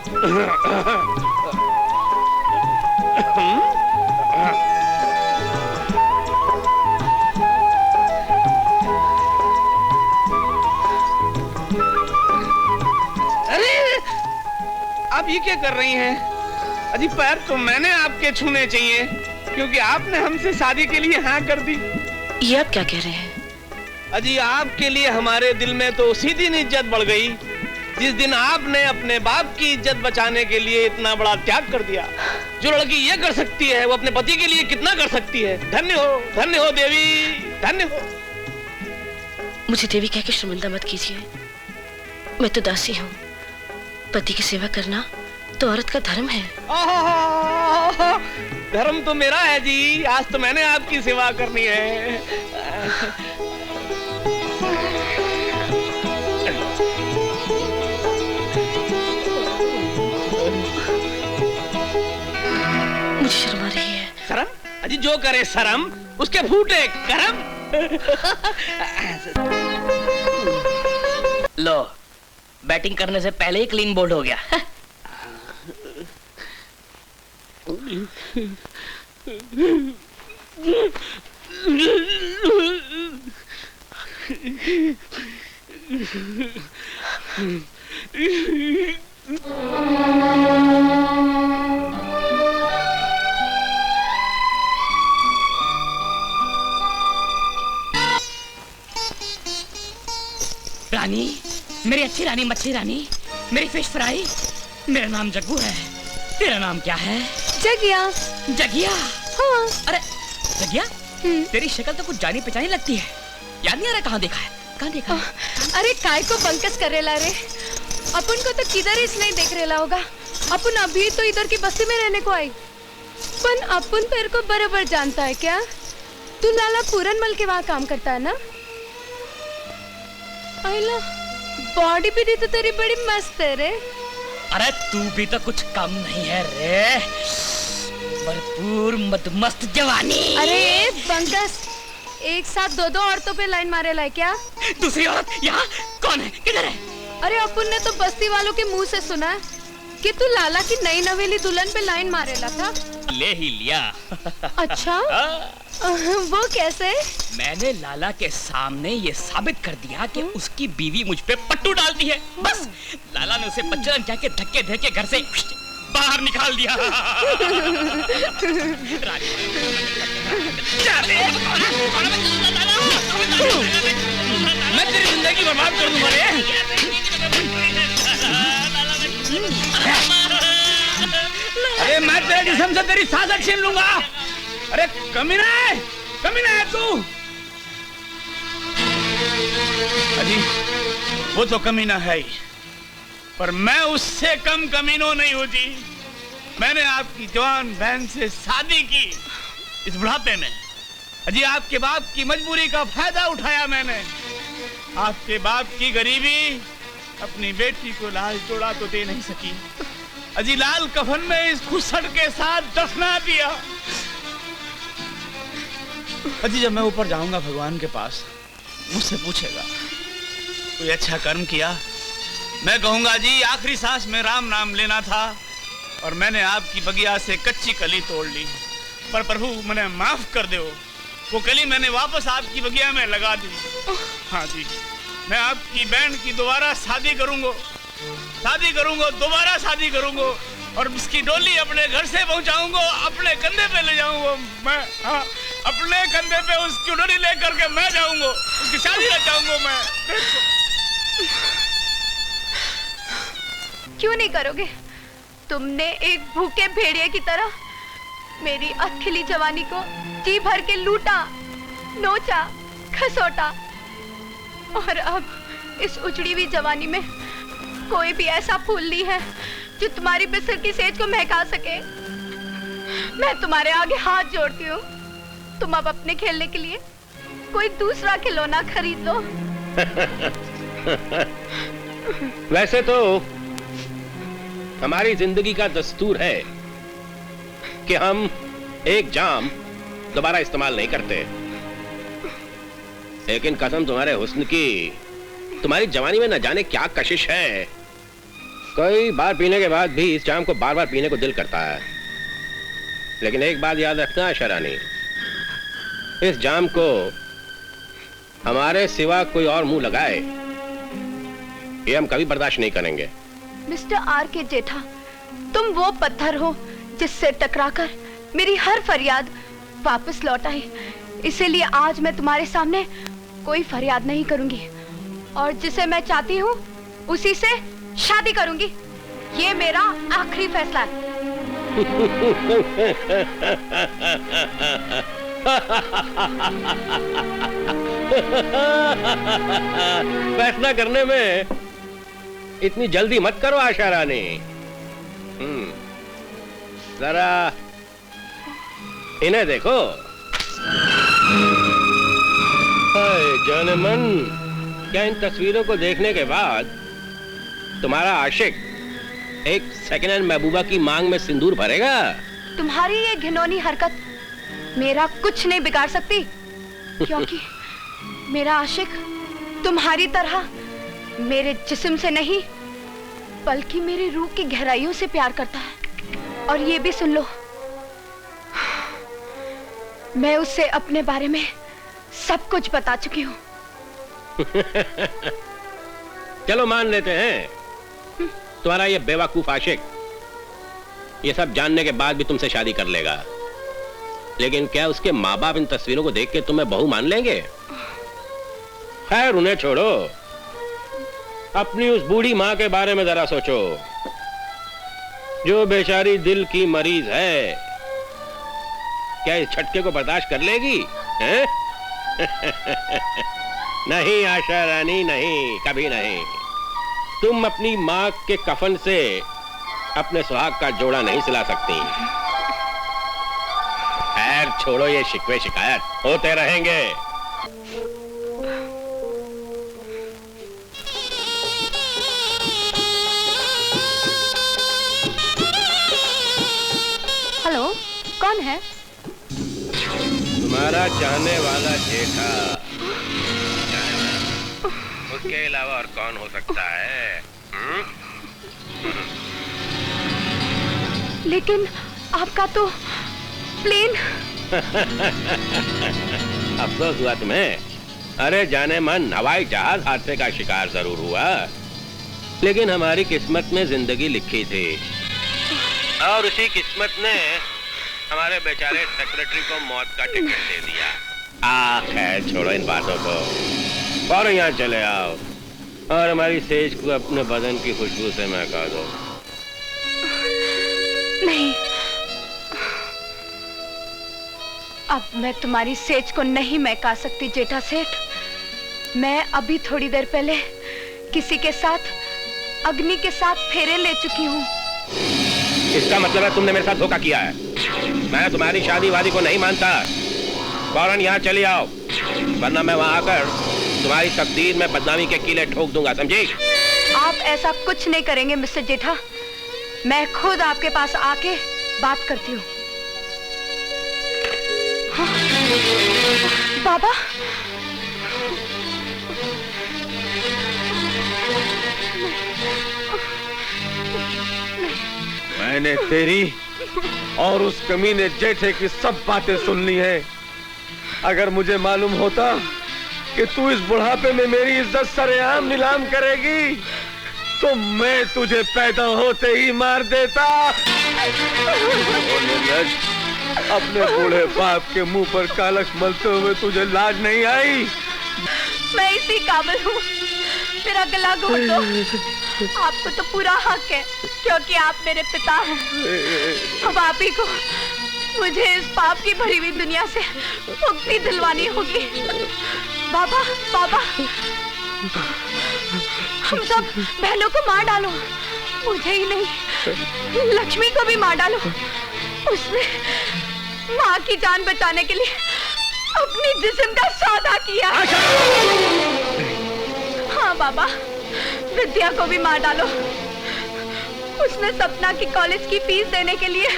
आप ये क्या कर रही हैं? अजी पैर तो मैंने आपके छूने चाहिए, क्योंकि आपने हमसे शादी के लिए हाँ कर दी। ये आप क्या कह रहे हैं? अजी आपके लिए हमारे दिल में तो उसी दिन इज्जत बढ़ गई जिस दिन आपने अपने बाप की इज्जत बचाने के लिए इतना बड़ा त्याग कर दिया। जो लड़की ये कर सकती है वो अपने पति के लिए कितना कर सकती है। धन्य हो देवी, धन्य हो। मुझे देवी कह के शर्मिंदा मत कीजिए, मैं तो दासी हूँ। पति की सेवा करना तो औरत का धर्म है। धर्म तो मेरा है जी, आज तो मैंने आपकी सेवा करनी है। मुझे शर्म आ रही है। शर्म? अजी जो करे शर्म उसके फूटे करम। लो, बैटिंग करने से पहले ही क्लीन बोल्ड हो गया। रानी, मेरी अच्छी रानी, मच्छी रानी, मेरी फिश फ्राई। मेरा नाम जग्गू है, तेरा नाम क्या है? जगिया। जगिया? हाँ। अरे जगिया, तेरी शक्ल तो कुछ जानी पहचानी लगती है। याद नहीं आ रहा कहाँ देखा है? कहाँ देखा है? अरे काय को बंकस करेला रे, अपन को तो किधर इस नहीं देख रेला होगा। अपन अभी तो इधर की बस्ती में रहने को आई, पर अपन तेरे को बराबर जानता है क्या? तू लाला पूरनमल के वहाँ काम करता है ना? आइला बॉडी भी तो तेरी बड़ी मस्त है रे। अरे तू भी तो कुछ कम नहीं है रे, भरपूर मदमस्त जवानी। अरे बंकस, एक साथ दो दो औरतों पे लाइन मारेला है क्या? दूसरी औरत यहाँ कौन है, किधर है? अरे अपन ने तो बस्ती वालों के मुंह से सुना है कि तू लाला की नई नवेली दुल्हन पे लाइन मारेला था। ले ही लिया। अच्छा? वो कैसे? मैंने लाला के सामने ये साबित कर दिया कि उसकी बीवी मुझ पे पट्टू डालती है। बस लाला ने उसे बच्चन कह के धक्के दे के घर से बाहर निकाल दिया। मैं तेरी जिंदगी बर्बाद कर दूंगा रे। अरे मैं तेरे जिस्म से तेरी सांसें छीन लूंगा। अरे कमीना है तू। अजी वो तो कमीना है ही, पर मैं उससे कम कमीनो नहीं हूँ जी। मैंने आपकी जवान बहन से शादी की इस बुढ़ापे में। अजी आपके बाप की मजबूरी का फायदा उठाया मैंने। आपके बाप की गरीबी अपनी बेटी को लाल जोड़ा तो दे नहीं सकी। अजी लाल कफन में इस खुसड़ के साथ दफना दिया। अजी जब मैं ऊपर जाऊंगा भगवान के पास, मुझसे पूछेगा कोई अच्छा कर्म किया? मैं कहूंगा जी आखिरी सांस में राम नाम लेना था और मैंने आपकी बगिया से कच्ची कली तोड़ ली। पर प्रभु मैंने माफ कर दो, वो कली मैंने वापस आपकी बगिया में लगा दी। हाँ जी, मैं आपकी बहन की दोबारा शादी करूंगा, दोबारा शादी करूंगा और उसकी डोली अपने घर से पहुंचाऊंगा, अपने कंधे पे ले जाऊंगा मैं। हाँ, अपने कंधे पे उसकी डोली लेकर के मैं जाऊंगा, उसकी शादी रचाऊंगा मैं। क्यों नहीं करोगे? तुमने एक भूखे भेड़िए की तरह मेरी अधखिली जवानी को जी भर के लूटा, नोचा, खसोटा, और अब इस उजड़ी हुई जवानी में कोई भी ऐसा फूल नहीं है जो तुम्हारी बिस्तर की सेज को महका सके। मैं तुम्हारे आगे हाथ जोड़ती हूँ, तुम अब अपने खेलने के लिए कोई दूसरा खिलौना खरीद लो। वैसे तो हमारी जिंदगी का दस्तूर है कि हम एक जाम दोबारा इस्तेमाल नहीं करते, लेकिन कसम तुम्हारे हुस्न की, तुम्हारी जवानी में न जाने क्या कशिश है। कई बार पीने के बाद भी इस जाम को बार बार पीने को दिल करता है, लेकिन एक बात याद रखना आशा रानी, इस जाम को हमारे सिवा कोई और मुंह लगाए ये हम कभी बर्दाश्त नहीं करेंगे। मिस्टर आर के जेठा, तुम वो पत्थर हो जिससे टकराकर मेरी हर फरियाद वापस लौट आई। इसीलिए आज मैं तुम्हारे सामने कोई फरियाद नहीं करूंगी और जिसे मैं चाहती हूँ उसी से शादी करूंगी। ये मेरा आखिरी फैसला है। फैसला करने में इतनी जल्दी मत करो आशा रानी। जरा इन्हें देखो। जाने मन, क्या इन तस्वीरों को देखने के बाद तुम्हारा आशिक एक सेकेंड हैंड महबूबा की मांग में सिंदूर भरेगा? तुम्हारी ये घिनौनी हरकत मेरा कुछ नहीं बिगाड़ सकती, क्योंकि मेरा आशिक तुम्हारी तरह मेरे जिस्म से नहीं बल्कि मेरी रूह की गहराइयों से प्यार करता है। और ये भी सुन लो, मैं उससे अपने बारे में सब कुछ बता चुकी हूँ। चलो मान लेते हैं तुम्हारा ये बेवकूफ आशिक ये सब जानने के बाद भी तुमसे शादी कर लेगा, लेकिन क्या उसके माँ बाप इन तस्वीरों को देख के तुम्हें बहू मान लेंगे? खैर उन्हें छोड़ो, अपनी उस बूढ़ी माँ के बारे में जरा सोचो, जो बेचारी दिल की मरीज है। क्या इस झटके को बर्दाश्त कर लेगी? हैं? नहीं आशा रानी, नहीं, कभी नहीं। तुम अपनी माँ के कफन से अपने सुहाग का जोड़ा नहीं सिला सकती। खैर छोड़ो ये शिकवे शिकायत, होते रहेंगे। हेलो, कौन है? तुम्हारा चाहने वाला जेठा। उसके अलावा और कौन हो सकता है? लेकिन आपका तो प्लेन। अफसोस हुआ तुम्हें? अरे जाने मन, हवाई जहाज हादसे का शिकार जरूर हुआ, लेकिन हमारी किस्मत में जिंदगी लिखी थी और उसी किस्मत ने हमारे बेचारे सेक्रेटरी को मौत का टिकट दे दिया। खैर छोड़ो इन बातों को और यहाँ चले आओ और हमारी सेज को अपने बदन की खुशबू से महका दो। नहीं, अब मैं तुम्हारी सेज को नहीं महका सकती जेठा सेठ। मैं अभी थोड़ी देर पहले किसी के साथ अग्नि के साथ फेरे ले चुकी हूँ। इसका मतलब है तुमने मेरे साथ धोखा किया है। मैं तुम्हारी शादी वादी को नहीं मानता। फौरन यहाँ चली आओ, वरना मैं वहाँ आकर तुम्हारी तकदीर में बदनामी के कीले ठोक दूंगा, समझी? आप ऐसा कुछ नहीं करेंगे मिस्टर जेठा। मैं खुद आपके पास आके बात करती हूँ। हाँ? बाबा, मैंने तेरी और उस कमीने जेठे की सब बातें सुन ली हैं। अगर मुझे मालूम होता कि तू इस बुढ़ापे में मेरी इज्जत सरेआम नीलाम करेगी तो मैं तुझे पैदा होते ही मार देता। अपने बूढ़े बाप के मुंह पर कालख मलते हुए तुझे लाज नहीं आई? मैं इसी काबिल हूँ, मेरा गला घोट दो। आपको तो पूरा हक है क्योंकि आप मेरे पिता हैं। अब आप ही को मुझे इस पाप की भरी हुई दुनिया से मुक्ति दिलवानी होगी। बाबा, बाबा, हम सब बहनों को मार डालो, मुझे ही नहीं लक्ष्मी को भी मार डालो। उसने माँ की जान बचाने के लिए अपनी जिस्म का सौदा किया। हाँ बाबा, विद्या को भी मार डालो। उसने सपना की कॉलेज की फीस देने के लिए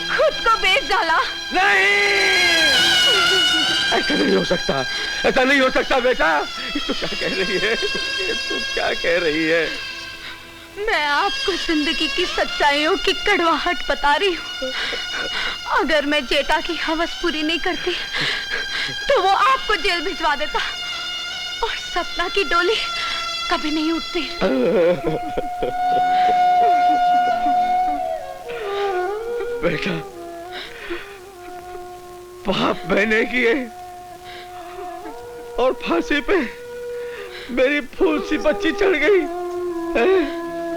खुद को बेच डाला। नहीं, ऐसा नहीं हो सकता, ऐसा नहीं हो सकता बेटा। तू क्या कह रही है? तू क्या कह रही है? मैं आपको जिंदगी की सच्चाइयों की कड़वाहट बता रही हूँ। अगर मैं जेठा की हवस पूरी नहीं करती तो वो आपको जेल भिजवा देता और सपना की डोली कभी नहीं उठती। बेटा, पाप मैंने किए और फांसी पे मेरी फूल सी बच्ची चढ़ गई।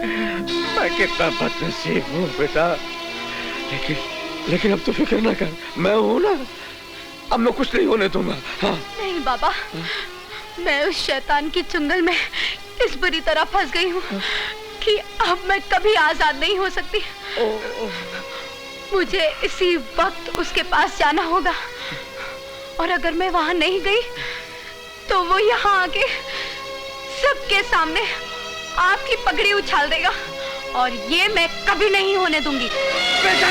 मैं कितना बदनसीब हूँ बेटा, लेकिन अब तो फिक्र ना कर, मैं हूं ना, अब मैं कुछ नहीं होने दूंगा। हाँ। नहीं बाबा, मैं उस शैतान की चुंगल में इस बुरी तरह फंस गई हूँ कि अब मैं कभी आजाद नहीं हो सकती। मुझे इसी वक्त उसके पास जाना होगा और अगर मैं वहां नहीं गई तो वो यहाँ आके सबके सामने आपकी पगड़ी उछाल देगा और ये मैं कभी नहीं होने दूंगी। बेटा!